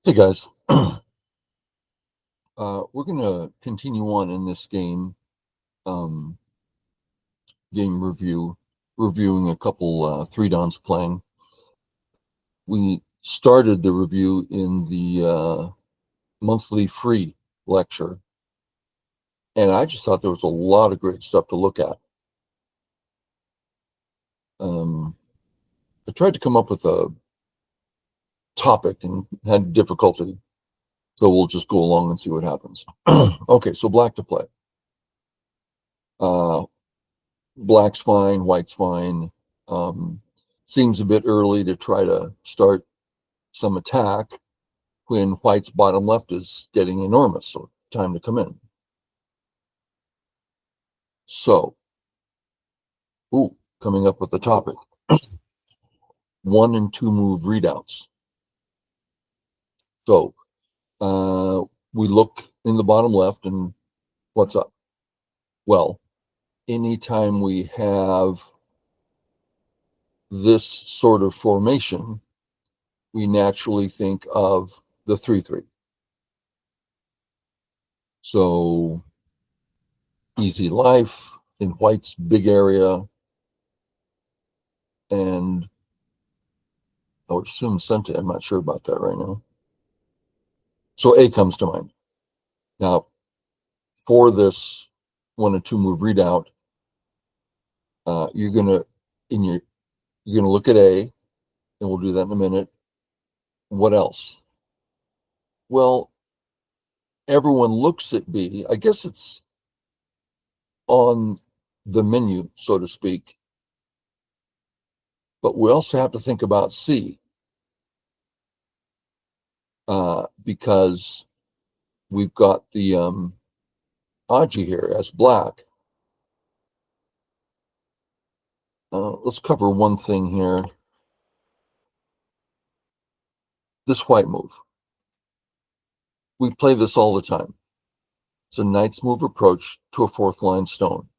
Hey guys, we're gonna continue on in this um, game reviewing a couple three dons playing. We started the review in the monthly free lecture, and I just thought there was a lot of great stuff to look at. Um, I tried to come up with a topic and had difficulty, so we'll just go along and see what happens. Okay, so black to play. Uh, Black's fine, white's fine. Um, Seems a bit early to try to start some attack when white's bottom left is getting enormous, so time to come in. So, coming up with the topic. 1 and 2 move readouts. So, we look in the bottom left and what's up? Well, anytime we have this sort of formation, we naturally think of the 3-3. So easy life in white's big area, and I would assume Sente. I'm not sure about that right now. So A comes to mind. Now, for this 1 and 2 move readout, you're gonna look at A, and we'll do that in a minute. What else? Well, everyone looks at B. I guess it's on the menu, so to speak. But we also have to think about C, because we've got the Aji here as black. Let's cover one thing here. This white move. We play this all the time. It's a knight's move approach to a fourth line stone.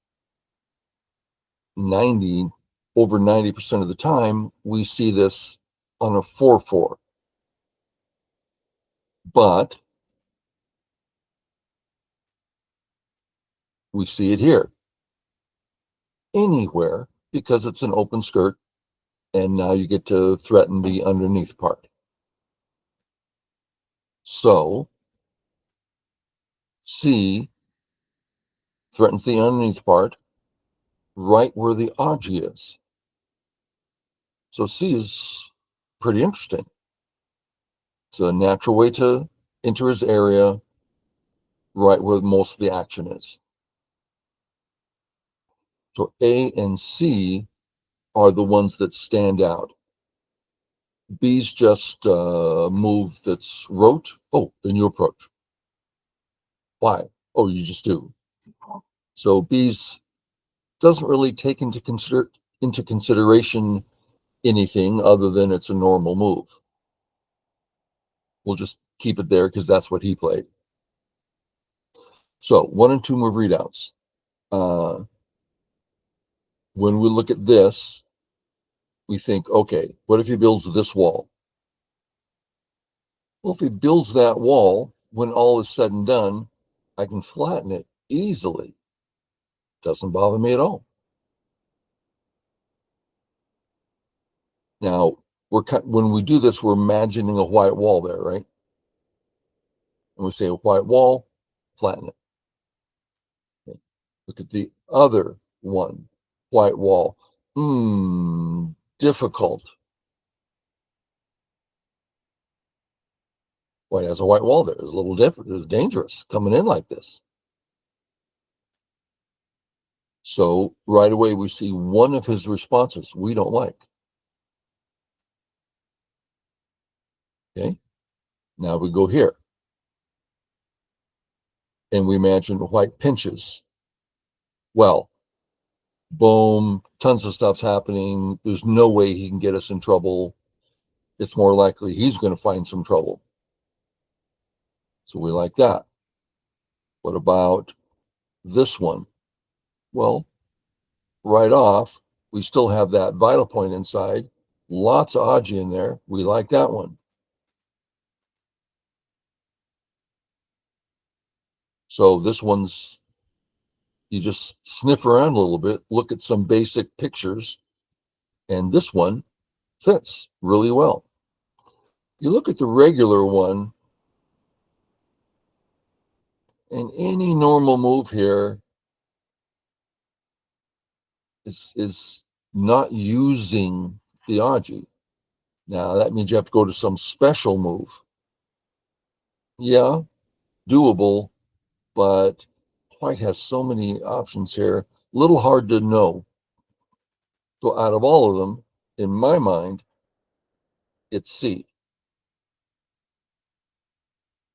Over 90% of the time, we see this on a 4-4. But we see it here. Anywhere, because it's an open skirt, and now you get to threaten the underneath part. So, C threatens the underneath part right where the Aji is. So C is pretty interesting. It's a natural way to enter his area right where most of the action is. So A and C are the ones that stand out. B's just a move that's rote. Oh, then you approach. Why? Oh, you just do. So B's doesn't really take into consideration anything other than it's a normal move. We'll just keep it there because that's what he played. So 1 and 2 move readouts. When we look at this, we think, okay, what if he builds this wall? Well, if he builds that wall, when all is said and done, I can flatten it easily. Doesn't bother me at all. Now, when we do this, we're imagining a white wall there, right? And we say a white wall, flatten it. Okay. Look at the other one, white wall. Difficult. White has a white wall there. It's a little different. It's dangerous coming in like this. So right away, we see one of his responses we don't like. Okay. Now we go here. And we imagine white pinches. Well, boom, tons of stuff's happening. There's no way he can get us in trouble. It's more likely he's going to find some trouble. So we like that. What about this one? Well, right off, we still have that vital point inside. Lots of Aji in there. We like that one. So this one's, you just sniff around a little bit, look at some basic pictures, and this one fits really well. You look at the regular one, and any normal move here is not using the Aji. Now, that means you have to go to some special move. Yeah, doable, but White has so many options here, a little hard to know. So out of all of them, in my mind, it's C.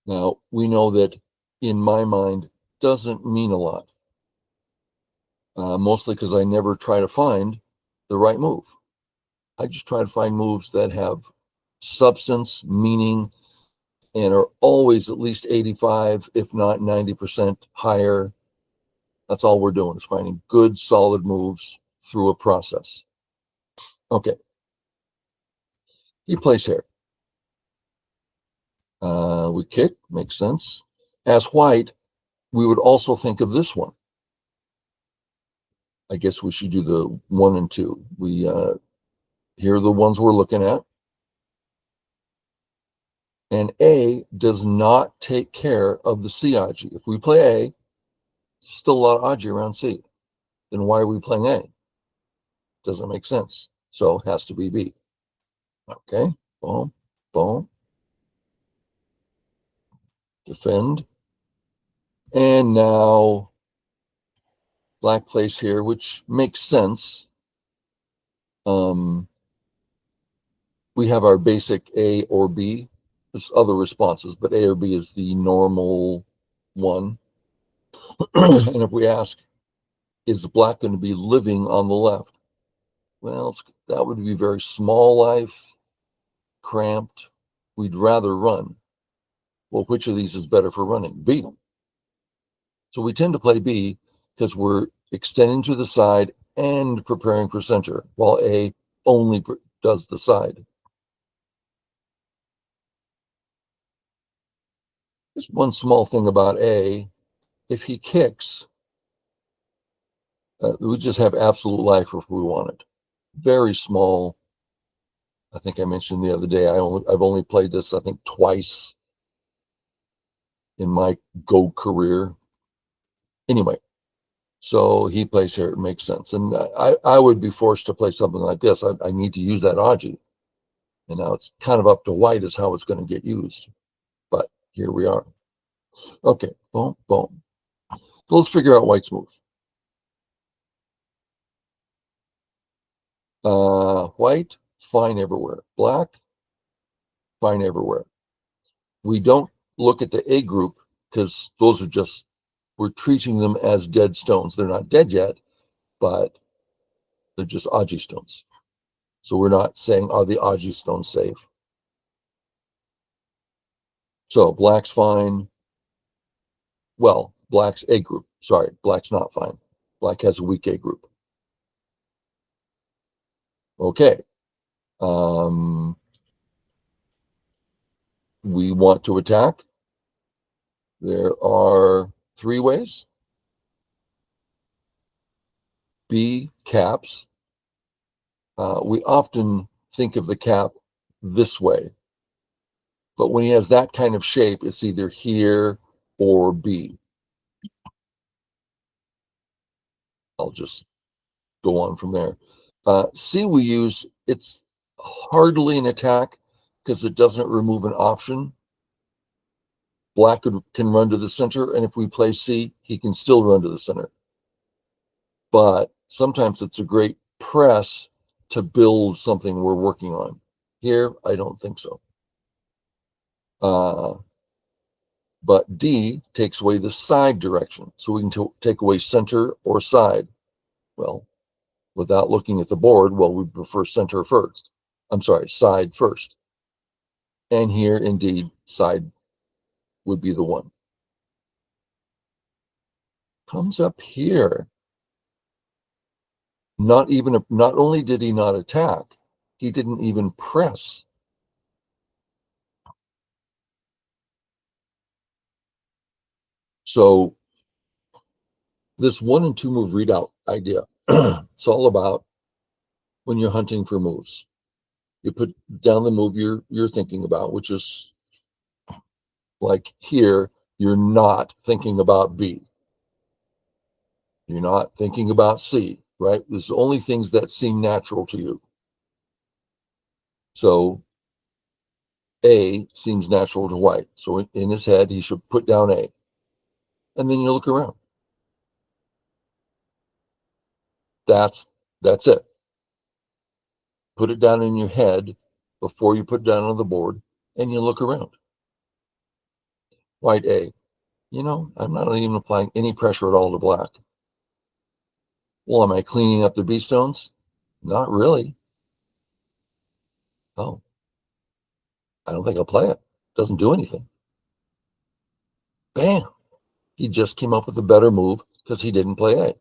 Now, we know that in my mind doesn't mean a lot, mostly because I never try to find the right move. I just try to find moves that have substance, meaning, and are always at least 85, if not 90% higher. That's all we're doing, is finding good, solid moves through a process. Okay. He plays here. We kick, makes sense. As White, we would also think of this one. I guess we should do the 1 and 2. Here are the ones we're looking at. And A does not take care of the C Aji. If we play A, still a lot of Aji around C. Then why are we playing A? Doesn't make sense. So it has to be B. Okay, boom, boom. Defend. And now Black plays here, which makes sense. We have our basic A or B. There's other responses, but A or B is the normal one. And if we ask, is Black going to be living on the left? Well, that would be very small life, cramped. We'd rather run. Well, which of these is better for running? B. So we tend to play B because we're extending to the side and preparing for center, while A only does the side. Just one small thing about A, if he kicks, we just have absolute life if we want it. Very small. I think I mentioned the other day, I've only played this, I think, twice in my Go career. Anyway, so he plays here, it makes sense. And I would be forced to play something like this. I need to use that Aji. And now it's kind of up to White as how it's going to get used. But here we are. Okay, boom, boom. So let's figure out White's move. White, fine everywhere. Black, fine everywhere. We don't look at the A group because those are just, we're treating them as dead stones. They're not dead yet, but they're just Aji stones. So we're not saying, are the Aji stones safe? So Black's fine. Well, Black's A group. Sorry, Black's not fine. Black has a weak A group. Okay. We want to attack. There are 3 ways. B, caps. We often think of the cap this way, but when he has that kind of shape, it's either here or B. I'll just go on from there. C we use, it's hardly an attack because it doesn't remove an option. Black can run to the center, and if we play C, he can still run to the center. But sometimes it's a great press to build something we're working on. Here, I don't think so. But D takes away the side direction. So we can take away center or side. Well, without looking at the board, well, we prefer center first. I'm sorry, side first. And here, indeed, side would be the one. Comes up here. Not only did he not attack, he didn't even press. So this 1 and 2 move readout idea, it's all about when you're hunting for moves. You put down the move you're thinking about, which is like here, you're not thinking about B. You're not thinking about C, right? There's only things that seem natural to you. So A seems natural to white. So in his head, he should put down A. And then you look around. That's it. Put it down in your head before you put it down on the board, and you look around. White A. I'm not even applying any pressure at all to black. Well, am I cleaning up the B stones? Not really. Oh, I don't think I'll play it. Doesn't do anything. Bam. He just came up with a better move because he didn't play A.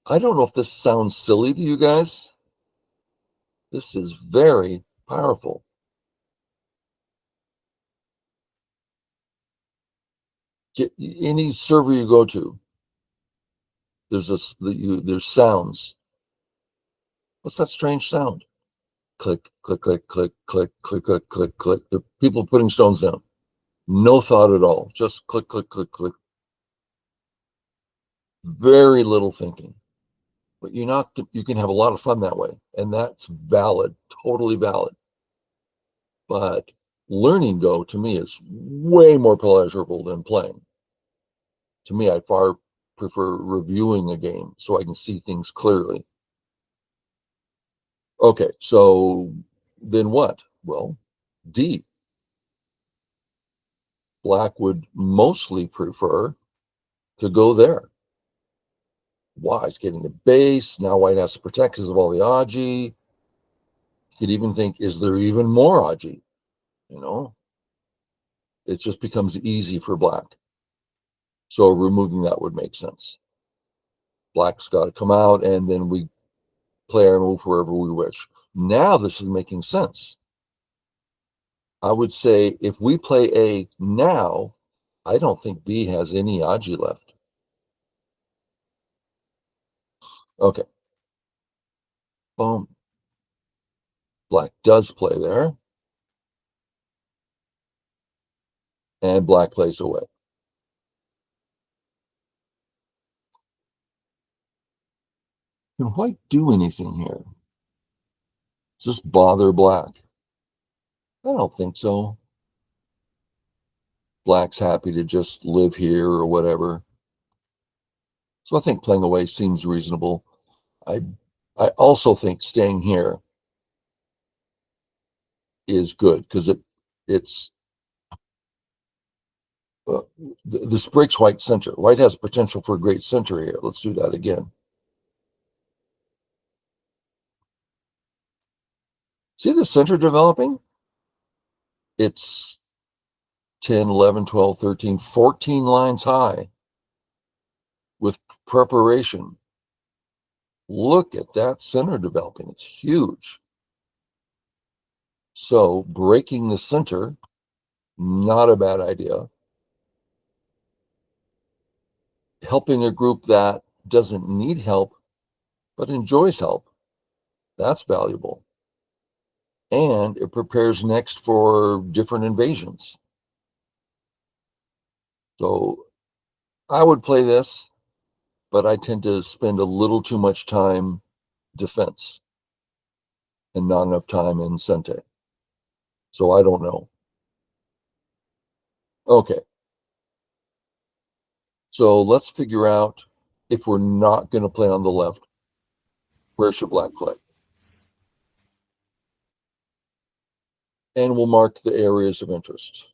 I don't know if this sounds silly to you guys. This is very powerful. Any server you go to, there's sounds. What's that strange sound? Click, click, click, click, click, click, click, click, click. The people putting stones down. No thought at all. Just click, click, click, click. Very little thinking. But you can have a lot of fun that way. And that's valid, totally valid. But learning Go to me is way more pleasurable than playing. To me, I far prefer reviewing a game so I can see things clearly. Okay, so then what? Well, D. Black would mostly prefer to go there. Why? It's getting a base. Now white has to protect because of all the Aji. You could even think, is there even more Aji? It just becomes easy for black. So removing that would make sense. Black's got to come out, and then we play our move wherever we wish. Now this is making sense. I would say if we play A now, I don't think B has any Aji left. Okay. Boom. Black does play there. And black plays away. Can white do anything here? Does this bother black? I don't think so. Black's happy to just live here or whatever. So I think playing away seems reasonable. I also think staying here is good because it's this breaks white center. White has potential for a great center here. Let's do that again. See the center developing? It's 10, 11, 12, 13, 14 lines high with preparation. Look at that center developing. It's huge. So breaking the center, not a bad idea. Helping a group that doesn't need help, but enjoys help, that's valuable. And it prepares next for different invasions. So I would play this, but I tend to spend a little too much time defense and not enough time in Sente. So I don't know. Okay. So let's figure out if we're not going to play on the left, where should black play? And we'll mark the areas of interest.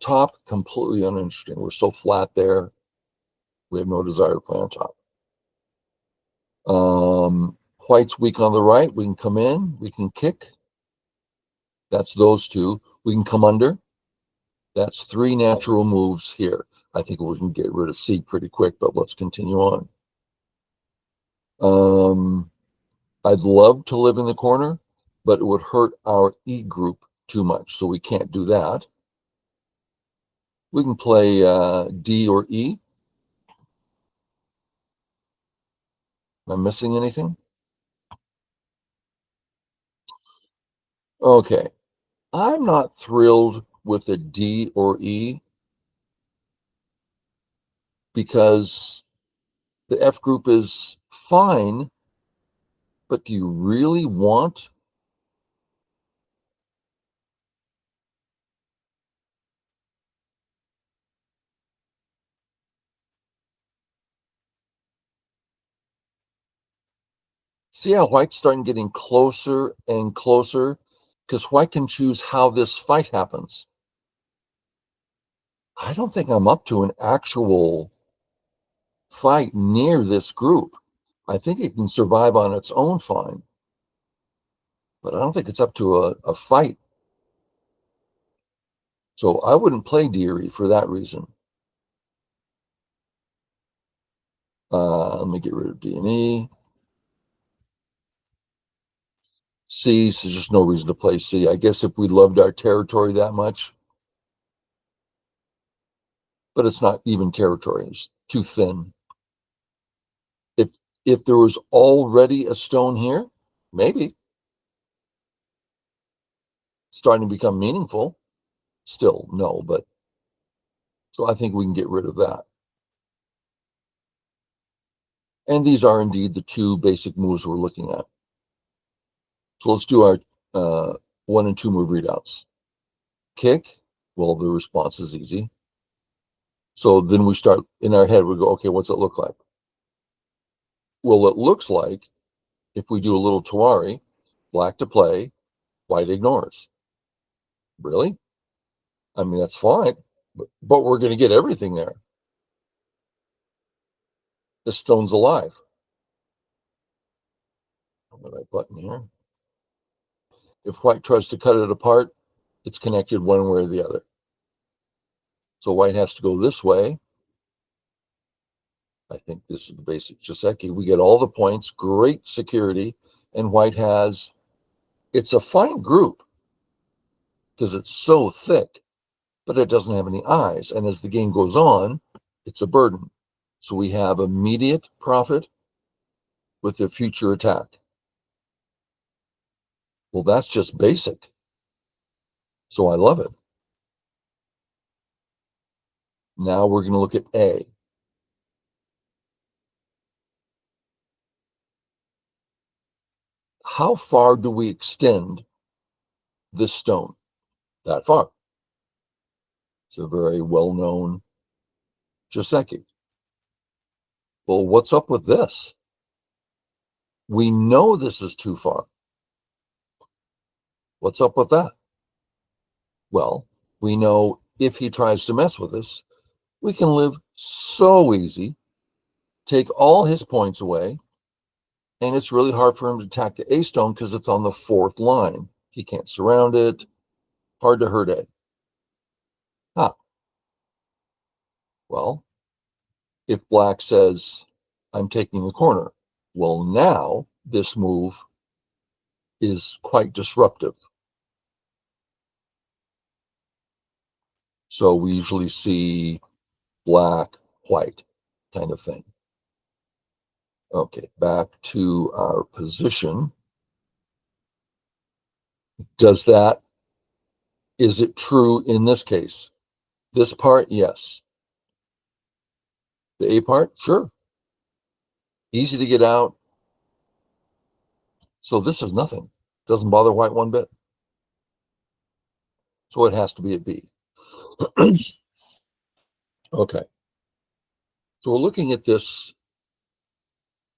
Top, completely uninteresting. We're so flat there. We have no desire to play on top. White's weak on the right. We can come in. We can kick. That's those two. We can come under. That's three natural moves here. I think we can get rid of C pretty quick, but let's continue on. I'd love to live in the corner, but it would hurt our E group too much, so we can't do that. We can play D or E. Am I missing anything? Okay. I'm not thrilled with the D or E because the F group is fine, but do you really want? See how White's starting getting closer and closer because White can choose how this fight happens. I don't think I'm up to an actual fight near this group. I think it can survive on its own fine, but I don't think it's up to a fight. So I wouldn't play Deary for that reason. Let me get rid of D and E. C, so there's just no reason to play C. I guess if we loved our territory that much, but it's not even territory. It's too thin. If if there was already a stone here, maybe starting to become meaningful. Still, no, but so I think we can get rid of that. And these are indeed the two basic moves we're looking at. So let's do our 1 and 2 move readouts. Kick, well, the response is easy. So then we start in our head, we go, okay, what's it look like? Well, it looks like if we do a little Tawari, black to play, white ignores. Really? I mean, that's fine, but we're going to get everything there. The stone's alive. The right button here. If white tries to cut it apart, it's connected one way or the other. So white has to go this way. I think this is the basic Joseki. We get all the points, great security, and white has, it's a fine group because it's so thick, but it doesn't have any eyes. And as the game goes on, it's a burden. So we have immediate profit with the future attack. Well, that's just basic. So I love it. Now we're going to look at A. How far do we extend this stone? That far. It's a very well-known Joseki. Well, what's up with this? We know this is too far. What's up with that? Well, we know if he tries to mess with us, we can live so easy, take all his points away, and it's really hard for him to attack the A stone because it's on the 4th line. He can't surround it. Hard to hurt A. Well, if black says, I'm taking the corner, well, now this move is quite disruptive. So we usually see black, white kind of thing. Okay, back to our position. Is it true in this case? This part, yes. The A part, sure. Easy to get out. So this is nothing. Doesn't bother white one bit. So it has to be at B. Okay. So we're looking at this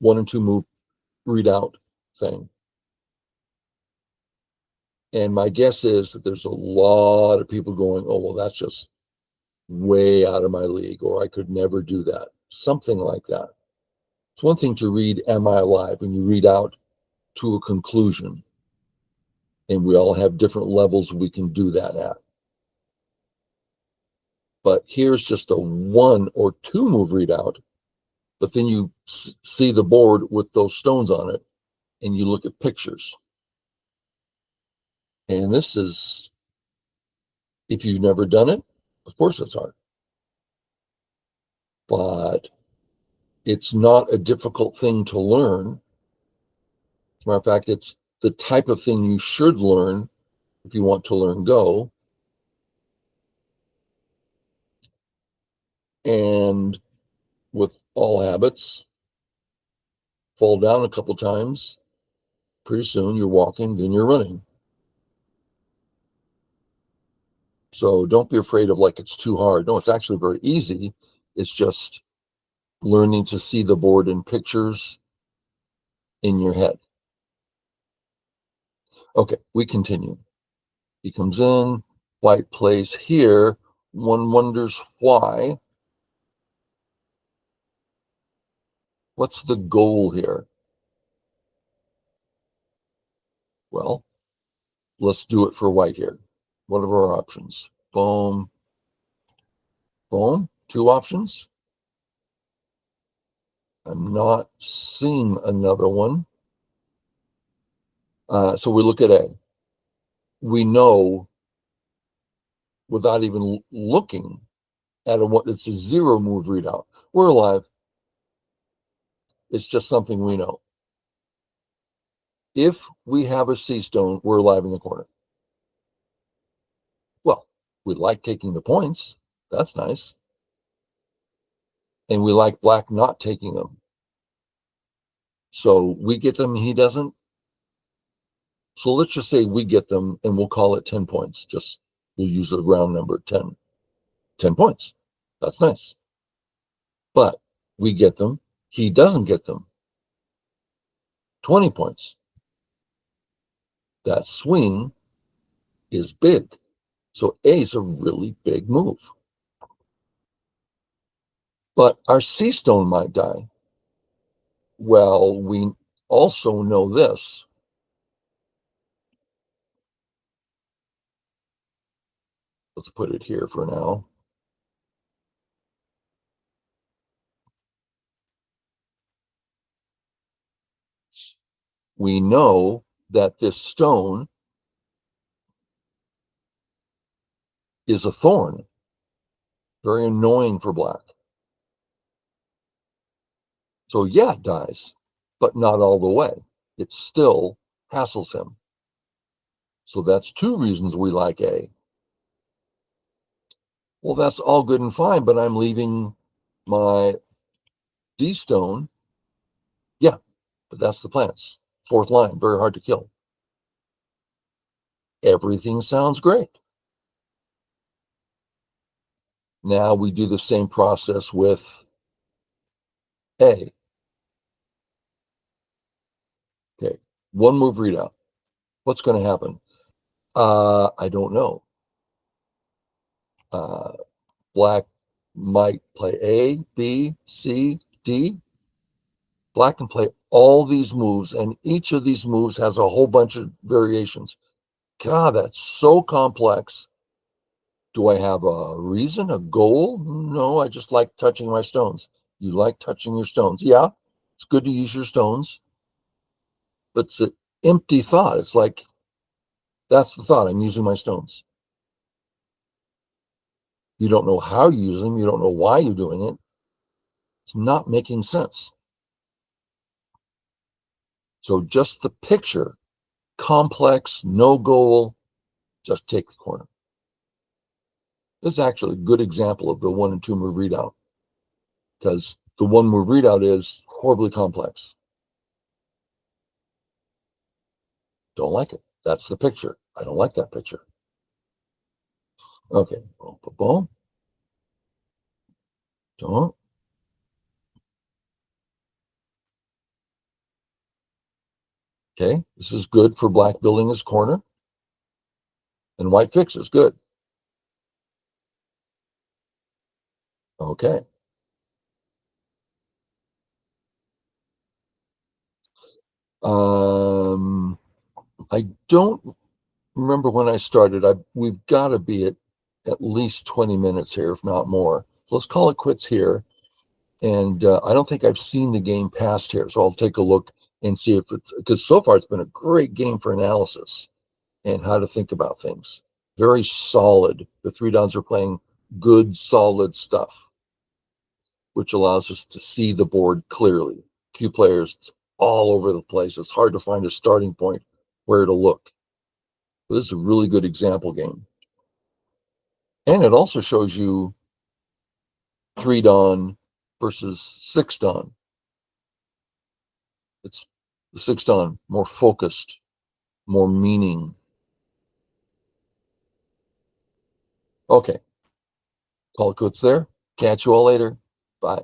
1 and 2 move readout thing. And my guess is that there's a lot of people going, oh, well, that's just way out of my league, or I could never do that. Something like that. It's one thing to read Am I Alive when you read out to a conclusion. And we all have different levels we can do that at. But here's just a 1 or 2 move readout. But then you see the board with those stones on it, and you look at pictures. And this is, if you've never done it, of course it's hard. but it's not a difficult thing to learn. As a matter of fact, it's the type of thing you should learn if you want to learn Go. And with all habits, fall down a couple times, pretty soon you're walking, then you're running. So don't be afraid of like it's too hard. No, it's actually very easy. It's just learning to see the board in pictures in your head. Okay, we continue. He comes in, white plays here. One wonders why. What's the goal here? Well, let's do it for white here. What are our options? Boom, boom, two options. I'm not seeing another one. So we look at A. We know without even looking at what it's a zero move readout. We're alive. It's just something we know. If we have a C stone, we're alive in the corner. Well, we like taking the points. That's nice. And we like black not taking them. So we get them, he doesn't. So let's just say we get them and we'll call it 10 points. Just we'll use a round number 10. 10 points. That's nice. But we get them. He doesn't get them. 20 points. That swing is big. So A is a really big move. But our C stone might die. Well, we also know this. Let's put it here for now. We know that this stone is a thorn, very annoying for black. So yeah, it dies, but not all the way. It still hassles him. So that's two reasons we like A. Well, that's all good and fine, but I'm leaving my D stone. Yeah, but that's the plants. Fourth line, very hard to kill. Everything sounds great. Now we do the same process with A. Okay, one move readout. What's going to happen? I don't know. Black might play A, B, C, D. Black can play all these moves, and each of these moves has a whole bunch of variations. God, that's so complex. Do I have a reason, a goal? No, I just like touching my stones. You like touching your stones. Yeah, it's good to use your stones, but it's an empty thought. It's like, that's the thought. I'm using my stones. You don't know how you use them. You don't know why you're doing it. It's not making sense. So just the picture, complex, no goal, just take the corner. This is actually a good example of the 1 and 2 move readout, because the 1 move readout is horribly complex. Don't like it. That's the picture. I don't like that picture. Okay. Boom, boom, boom. Don't. Okay. This is good for black building his corner. And white fixes. Good. Okay. I don't remember when I started. We've got to be at least 20 minutes here, if not more. Let's call it quits here. And I don't think I've seen the game past here. So I'll take a look and see if it's, because so far it's been a great game for analysis and how to think about things. Very solid. The three downs are playing good, solid stuff. which allows us to see the board clearly. Q players, it's all over the place. It's hard to find a starting point where to look. But this is a really good example game. And it also shows you 3 dawn versus 6 dawn. It's the 6 dawn, more focused, more meaning. Okay, call it quits there. Catch you all later. Bye.